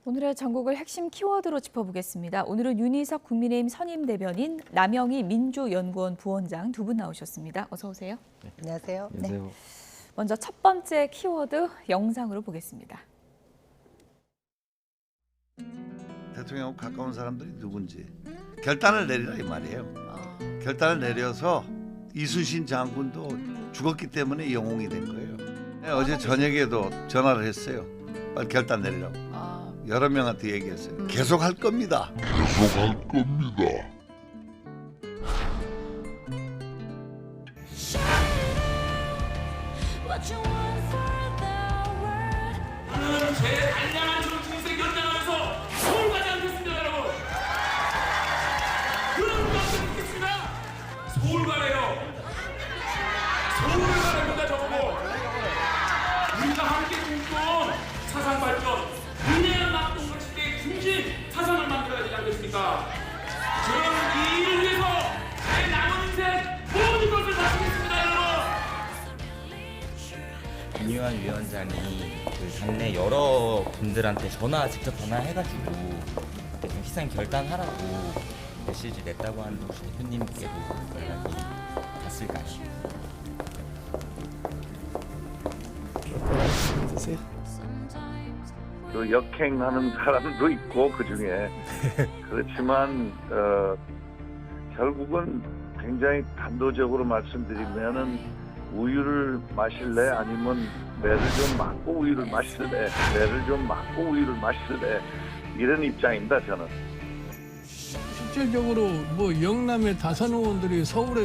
오늘의 전국을 핵심 키워드로 짚어보겠습니다. 오늘은 윤희석 국민의힘 선임 대변인, 남영희 민주연구원 부원장 두 분 나오셨습니다. 어서 오세요. 네. 안녕하세요. 안녕하세요. 네. 먼저 첫 번째 키워드 영상으로 보겠습니다. 대통령하고 가까운 사람들이 누군지 결단을 내리라 이 말이에요. 결단을 내려서 이순신 장군도 죽었기 때문에 영웅이 된 거예요. 네, 어제 저녁에도 전화를 했어요. 빨리 결단 내리라고. 여러 명한테 얘기했어요. 계속 할 겁니다. 계속 할 겁니다. 저는 제 단량한 정치인생 결단하면서 서울 가지 않겠습니다, 여러분. 그런 것을 있겠습니다. 서울 가래요. 서울을 가랍니다, 저보고. 우리가 함께 꿈꿔온 사상 발전, 위대한 낙동강 시대의 중심 사상을 만들어야 되지 않겠습니까? 저는 이 일을 위해서 제 남은 인생 모든 것을 바치겠습니다, 여러분. 김유한 위원장이 그 당내 여러 분들한테 직접 전화해가지고 좀 희생 결단하라고 메시지 냈다고 하는데 혹시 대표님께도 연락이 갔을까요? 그 역행하는 사람도 있고 그 중에 그렇지만 결국은 굉장히 단도적으로 말씀드리면은 우유를 마실래 아니면 매를 좀 맞고 우유를 마실래 매를 좀 맞고 우유를 마실래 이런 입장입니다 저는. 실질적으로 뭐 영남의 다선 의원들이 서울에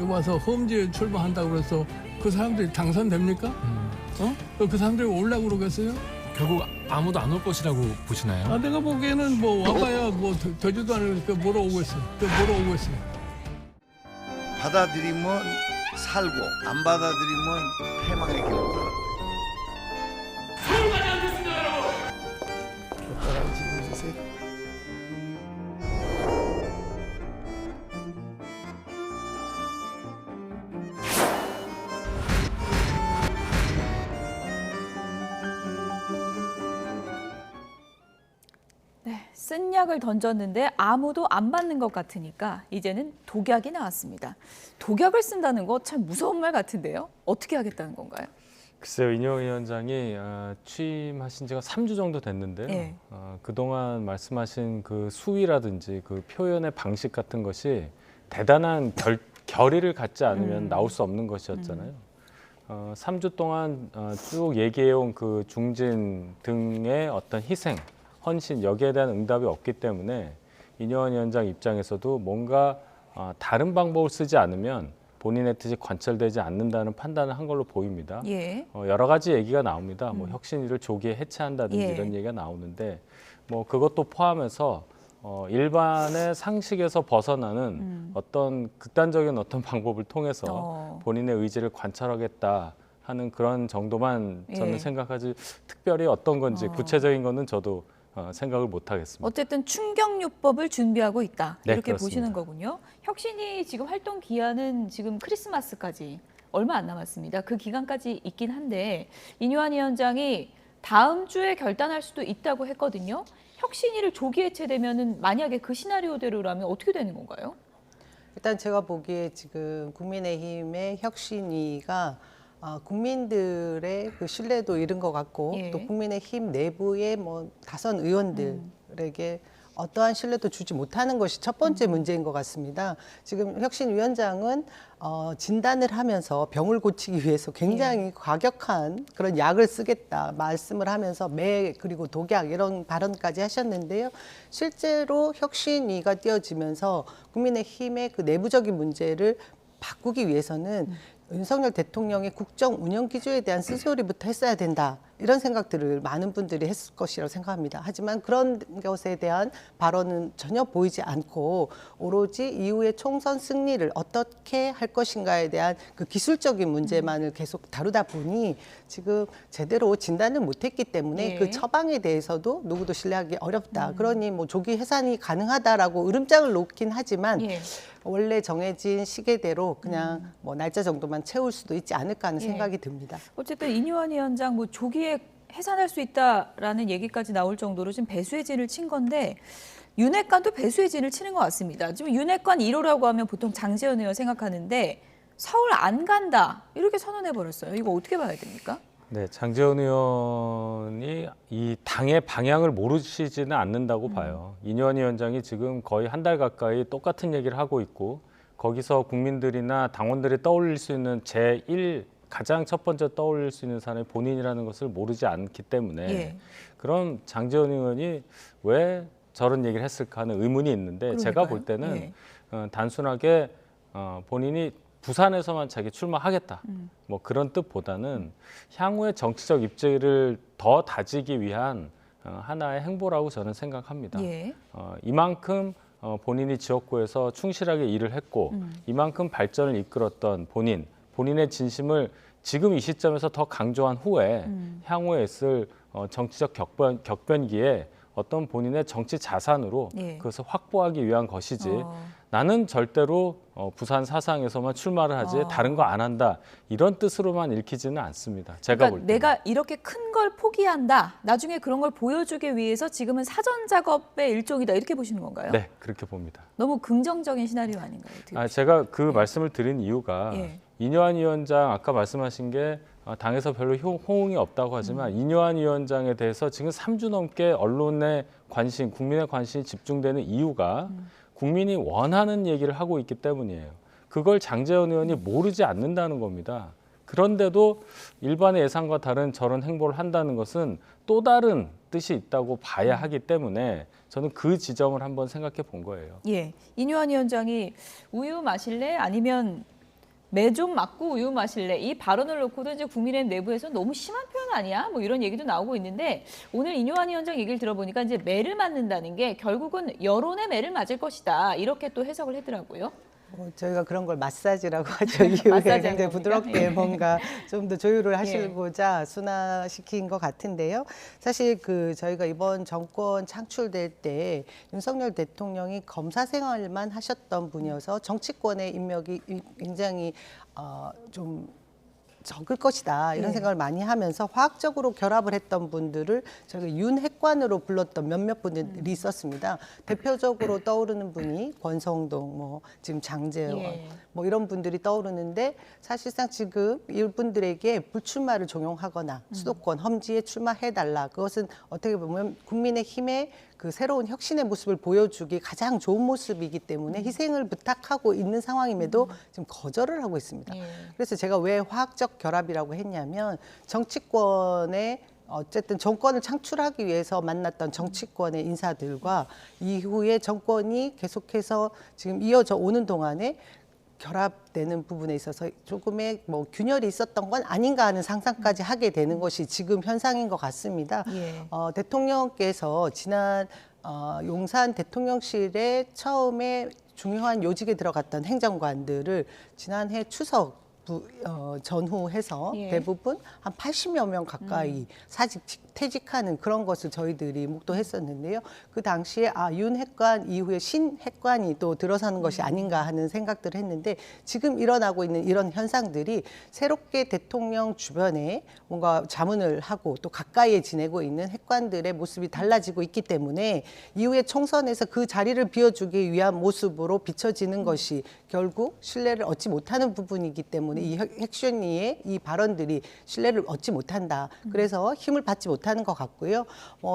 와서 험지에 출마한다고 그래서 그 사람들이 당선됩니까? 그 사람들이 오려고 그러겠어요? 결국 아무도 안 올 것이라고 보시나요? 내가 보기에는 뭐 와봐야 뭐 되지도 않으니까 뭐로 오고 있어요. 뭐로 오고 있어요. 받아들이면 살고 안 받아들이면 패망의 길로 가는 거예요. 서울 가지 않겠습니다, 여러분. 네, 쓴 약을 던졌는데 아무도 안 받는 것 같으니까 이제는 독약이 나왔습니다. 독약을 쓴다는 거 참 무서운 말 같은데요. 어떻게 하겠다는 건가요? 글쎄요, 이뇨 위원장이 취임하신 지가 3주 정도 됐는데요. 네. 그동안 말씀하신 그 수위라든지 그 표현의 방식 같은 것이 대단한 결의를 갖지 않으면 나올 수 없는 것이었잖아요. 3주 동안 쭉 얘기해온 그 중진 등의 어떤 희생, 헌신 여기에 대한 응답이 없기 때문에 이뇨한 위원장 입장에서도 뭔가 다른 방법을 쓰지 않으면 본인의 뜻이 관철되지 않는다는 판단을 한 걸로 보입니다. 예. 여러 가지 얘기가 나옵니다. 뭐 혁신위를 조기에 해체한다든지 예. 이런 얘기가 나오는데 뭐 그것도 포함해서 일반의 상식에서 벗어나는 어떤 극단적인 어떤 방법을 통해서 본인의 의지를 관철하겠다 하는 그런 정도만 저는 예. 생각하지 특별히 어떤 건지 구체적인 거는 저도 생각을 못 하겠습니다. 어쨌든 충격요법을 준비하고 있다. 네, 이렇게 그렇습니다. 보시는 거군요. 혁신이 지금 활동 기한은 지금 크리스마스까지 얼마 안 남았습니다. 그 기간까지 있긴 한데 이뇨한 위원장이 다음 주에 결단할 수도 있다고 했거든요. 혁신위를 조기 해체되면은 만약에 그 시나리오대로라면 어떻게 되는 건가요? 일단 제가 보기에 지금 국민의힘의 혁신위가 국민들의 그 신뢰도 잃은 것 같고 예. 또 국민의힘 내부의 뭐 다선 의원들에게 어떠한 신뢰도 주지 못하는 것이 첫 번째 문제인 것 같습니다. 지금 혁신위원장은 진단을 하면서 병을 고치기 위해서 굉장히 과격한 그런 약을 쓰겠다 말씀을 하면서 매 그리고 독약 이런 발언까지 하셨는데요. 실제로 혁신위가 띄어지면서 국민의힘의 그 내부적인 문제를 바꾸기 위해서는 윤석열 대통령의 국정 운영 기조에 대한 쓴소리부터 했어야 된다. 이런 생각들을 많은 분들이 했을 것이라고 생각합니다. 하지만 그런 것에 대한 발언은 전혀 보이지 않고 오로지 이후의 총선 승리를 어떻게 할 것인가에 대한 그 기술적인 문제만을 계속 다루다 보니 지금 제대로 진단을 못했기 때문에 예. 그 처방에 대해서도 누구도 신뢰하기 어렵다. 그러니 뭐 조기 해산이 가능하다라고 으름장을 놓긴 하지만 예. 원래 정해진 시계대로 그냥 뭐 날짜 정도만 채울 수도 있지 않을까 하는 예. 생각이 듭니다. 어쨌든 이뇨한 위원장 뭐 조기에 해산할 수 있다라는 얘기까지 나올 정도로 지금 배수의 진을 친 건데 윤핵관도 배수의 진을 치는 것 같습니다. 지금 윤핵관 1호라고 하면 보통 장제원 의원 생각하는데 서울 안 간다 이렇게 선언해 버렸어요. 이거 어떻게 봐야 됩니까? 네, 장제원 의원이 이 당의 방향을 모르시지는 않는다고 봐요. 이뇨한 위원장이 지금 거의 한 달 가까이 똑같은 얘기를 하고 있고 거기서 국민들이나 당원들이 떠올릴 수 있는 가장 첫 번째 떠올릴 수 있는 사람이 본인이라는 것을 모르지 않기 때문에 예. 그럼 장제원 의원이 왜 저런 얘기를 했을까 하는 의문이 있는데 제가 볼 때는 예. 단순하게 본인이 부산에서만 자기 출마하겠다 뭐 그런 뜻보다는 향후의 정치적 입지를 더 다지기 위한 하나의 행보라고 저는 생각합니다. 예. 이만큼 본인이 지역구에서 충실하게 일을 했고 이만큼 발전을 이끌었던 본인의 진심을 지금 이 시점에서 더 강조한 후에 향후에 있을 정치적 격변기에 어떤 본인의 정치 자산으로 예. 그것을 확보하기 위한 것이지 나는 절대로 부산 사상에서만 출마를 하지 다른 거 안 한다 이런 뜻으로만 읽히지는 않습니다. 제가 볼 그러니까 때 내가 이렇게 큰 걸 포기한다. 나중에 그런 걸 보여주기 위해서 지금은 사전 작업의 일종이다 이렇게 보시는 건가요? 네 그렇게 봅니다. 너무 긍정적인 시나리오 아닌가요? 어떻게 제가 그 말씀을 드린 이유가 예. 이뇨한 위원장 아까 말씀하신 게 당에서 별로 호응이 없다고 하지만 이뇨한 위원장에 대해서 지금 3주 넘게 언론의 관심, 국민의 관심이 집중되는 이유가 국민이 원하는 얘기를 하고 있기 때문이에요. 그걸 장제원 의원이 모르지 않는다는 겁니다. 그런데도 일반의 예상과 다른 저런 행보를 한다는 것은 또 다른 뜻이 있다고 봐야 하기 때문에 저는 그 지점을 한번 생각해 본 거예요. 예, 이뇨한 위원장이 우유 마실래? 아니면 매 좀 맞고 우유 마실래? 이 발언을 놓고도 이제 국민의힘 내부에서 너무 심한 표현 아니야? 뭐 이런 얘기도 나오고 있는데 오늘 이뇨한 위원장 얘기를 들어보니까 이제 매를 맞는다는 게 결국은 여론의 매를 맞을 것이다. 이렇게 또 해석을 했더라고요. 저희가 그런 걸 마사지라고 하죠. 이후에 마사지 굉장히 하는 부드럽게 겁니까? 예. 뭔가 좀 더 조율을 하시고자 순화시킨 것 같은데요. 사실 저희가 이번 정권 창출될 때 윤석열 대통령이 검사 생활만 하셨던 분이어서 정치권의 인맥이 굉장히 좀 적을 것이다 이런 네. 생각을 많이 하면서 화학적으로 결합을 했던 분들을 저희가 윤핵관으로 불렀던 몇몇 분들이 있었습니다. 대표적으로 떠오르는 분이 권성동, 뭐 지금 장제원, 예. 뭐 이런 분들이 떠오르는데 사실상 지금 이분들에게 불출마를 종용하거나 수도권 험지에 출마해달라. 그것은 어떻게 보면 국민의힘의 그 새로운 혁신의 모습을 보여주기 가장 좋은 모습이기 때문에 희생을 부탁하고 있는 상황임에도 지금 거절을 하고 있습니다. 예. 그래서 제가 왜 화학적 결합이라고 했냐면 정치권의 어쨌든 정권을 창출하기 위해서 만났던 정치권의 인사들과 이후에 정권이 계속해서 지금 이어져 오는 동안에 결합되는 부분에 있어서 조금의 뭐 균열이 있었던 건 아닌가 하는 상상까지 하게 되는 것이 지금 현상인 것 같습니다. 예. 대통령께서 지난 용산 대통령실에 처음에 중요한 요직에 들어갔던 행정관들을 지난해 추석 전후해서 예. 대부분 한 80여 명 가까이 사직 퇴직하는 그런 것을 저희들이 목도했었는데요. 그 당시에 윤핵관 이후에 신핵관이 또 들어서는 것이 아닌가 하는 생각들을 했는데 지금 일어나고 있는 이런 현상들이 새롭게 대통령 주변에 뭔가 자문을 하고 또 가까이에 지내고 있는 핵관들의 모습이 달라지고 있기 때문에 이후에 총선에서 그 자리를 비워주기 위한 모습으로 비춰지는 것이 결국 신뢰를 얻지 못하는 부분이기 때문에 이 핵심리의 이 발언들이 신뢰를 얻지 못한다. 그래서 힘을 받지 못하는 것 같고요.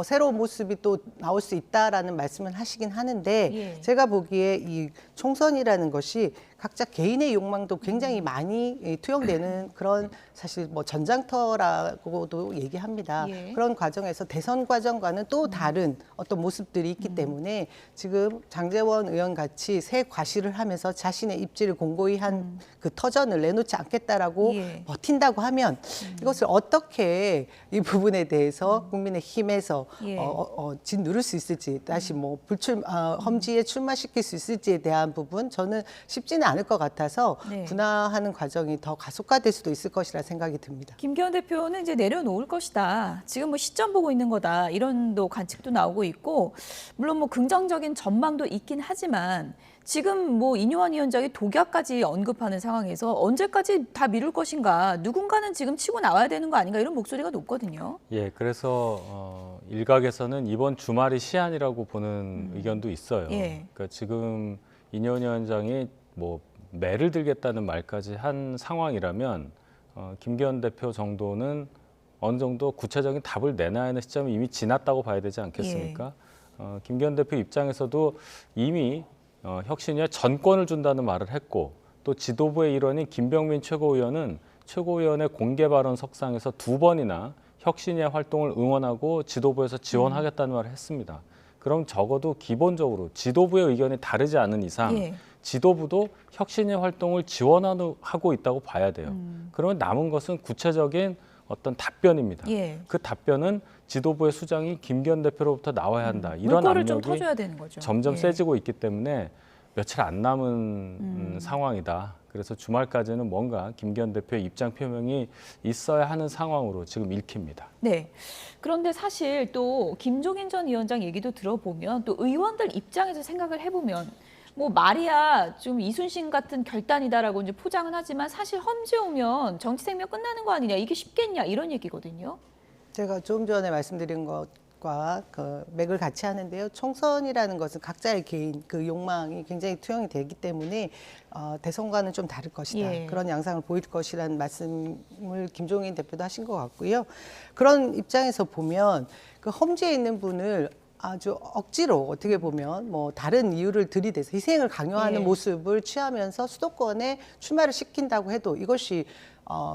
새로운 모습이 또 나올 수 있다라는 말씀을 하시긴 하는데 예. 제가 보기에 이 총선이라는 것이 각자 개인의 욕망도 굉장히 많이 투영되는 그런 사실 뭐 전장터라고도 얘기합니다. 예. 그런 과정에서 대선 과정과는 또 다른 어떤 모습들이 있기 때문에 지금 장제원 의원 같이 새 과시를 하면서 자신의 입지를 공고히 한 그 터전을 내놓지 않겠다라고 예. 버틴다고 하면 이것을 어떻게 이 부분에 대해서 국민의힘에서 예. 짓누를 수 있을지 다시 뭐 험지에 출마시킬 수 있을지에 대한 부분 저는 쉽지는 않을 것 같아서 네. 분화하는 과정이 더 가속화될 수도 있을 것이라 생각이 듭니다. 김기현 대표는 이제 내려놓을 것이다. 지금 뭐 시점 보고 있는 거다. 이런 관측도 나오고 있고 물론 뭐 긍정적인 전망도 있긴 하지만 지금 뭐 이뇨한 위원장이 독약까지 언급하는 상황에서 언제까지 다 미룰 것인가? 누군가는 지금 치고 나와야 되는 거 아닌가? 이런 목소리가 높거든요. 예, 그래서 일각에서는 이번 주말이 시한이라고 보는 의견도 있어요. 예. 그러니까 지금 이뇨한 위원장이 뭐 매를 들겠다는 말까지 한 상황이라면 김기현 대표 정도는 어느 정도 구체적인 답을 내놔야 하는 시점이 이미 지났다고 봐야 되지 않겠습니까? 김기현 대표 입장에서도 이미 혁신위에 전권을 준다는 말을 했고 또 지도부의 일원인 김병민 최고위원은 최고위원의 공개 발언 석상에서 2번이나 혁신위의 활동을 응원하고 지도부에서 지원하겠다는 말을 했습니다. 그럼 적어도 기본적으로 지도부의 의견이 다르지 않은 이상 예. 지도부도 혁신의 활동을 지원하고 있다고 봐야 돼요. 그러면 남은 것은 구체적인 어떤 답변입니다. 예. 그 답변은 지도부의 수장이 김기현 대표로부터 나와야 한다. 이런 물꼬를 좀 압력이 터줘야 되는 거죠. 점점 예. 세지고 있기 때문에 며칠 안 남은 상황이다. 그래서 주말까지는 뭔가 김기현 대표의 입장 표명이 있어야 하는 상황으로 지금 읽힙니다. 네. 그런데 사실 또 김종인 전 위원장 얘기도 들어보면 또 의원들 입장에서 생각을 해보면 뭐 말이야 좀 이순신 같은 결단이다라고 이제 포장은 하지만 사실 험지 오면 정치 생명 끝나는 거 아니냐 이게 쉽겠냐 이런 얘기거든요. 제가 조금 전에 말씀드린 것과 그 맥을 같이 하는데요. 총선이라는 것은 각자의 개인 그 욕망이 굉장히 투영이 되기 때문에 대선과는 좀 다를 것이다. 예. 그런 양상을 보일 것이라는 말씀을 김종인 대표도 하신 것 같고요. 그런 입장에서 보면 그 험지에 있는 분을 아주 억지로 어떻게 보면 뭐 다른 이유를 들이대서 희생을 강요하는 예. 모습을 취하면서 수도권에 출마를 시킨다고 해도 이것이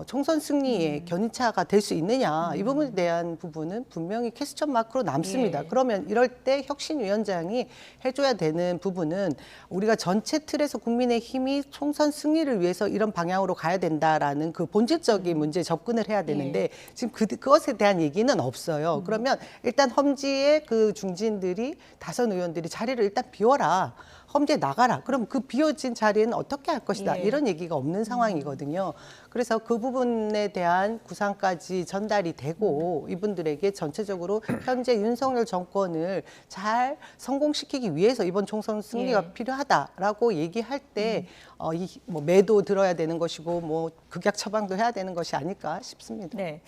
총선 승리의 견인차가 될 수 있느냐 이 부분에 대한 부분은 분명히 퀘스천 마크로 남습니다. 예. 그러면 이럴 때 혁신위원장이 해줘야 되는 부분은 우리가 전체 틀에서 국민의힘이 총선 승리를 위해서 이런 방향으로 가야 된다라는 그 본질적인 문제에 접근을 해야 되는데 지금 그것에 대한 얘기는 없어요. 그러면 일단 험지의 그 중진들이 다선 의원들이 자리를 일단 비워라. 험지에 나가라. 그럼 그 비워진 자리는 어떻게 할 것이다. 예. 이런 얘기가 없는 상황이거든요. 그래서 그 부분에 대한 구상까지 전달이 되고 이분들에게 전체적으로 현재 윤석열 정권을 잘 성공시키기 위해서 이번 총선 승리가 예. 필요하다라고 얘기할 때 뭐 매도 들어야 되는 것이고 뭐 극약 처방도 해야 되는 것이 아닐까 싶습니다. 네.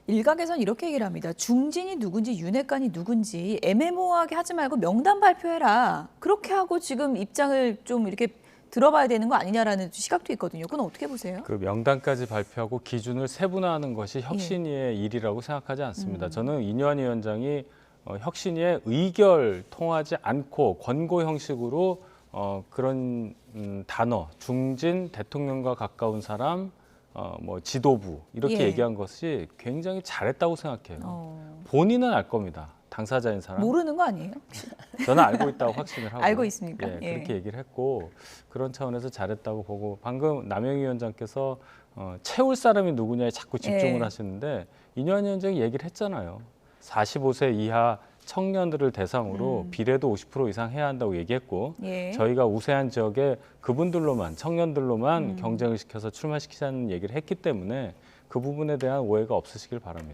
일각에선 이렇게 얘기를 합니다. 중진이 누군지 윤핵관이 누군지 애매모호하게 하지 말고 명단 발표해라. 그렇게 하고 지금 입장을 좀 이렇게 들어봐야 되는 거 아니냐라는 시각도 있거든요. 그건 어떻게 보세요? 그 명단까지 발표하고 기준을 세분화하는 것이 혁신위의 일이라고 생각하지 않습니다. 저는 이뇨한 위원장이 혁신위의 의결 통하지 않고 권고 형식으로 그런 단어, 중진, 대통령과 가까운 사람, 뭐 지도부 이렇게 예. 얘기한 것이 굉장히 잘했다고 생각해요. 본인은 알 겁니다. 당사자인 사람. 모르는 거 아니에요? 저는 알고 있다고 확신을 하고. 알고 있습니까? 예, 예. 그렇게 얘기를 했고 그런 차원에서 잘했다고 보고 방금 남영희 위원장께서 채울 사람이 누구냐에 자꾸 집중을 예. 하시는데 이뇨한 위원장이 얘기를 했잖아요. 45세 이하 청년들을 대상으로 비례도 50% 이상 해야 한다고 얘기했고 예. 저희가 우세한 지역에 그분들로만 청년들로만 경쟁을 시켜서 출마시키자는 얘기를 했기 때문에 그 부분에 대한 오해가 없으시길 바랍니다.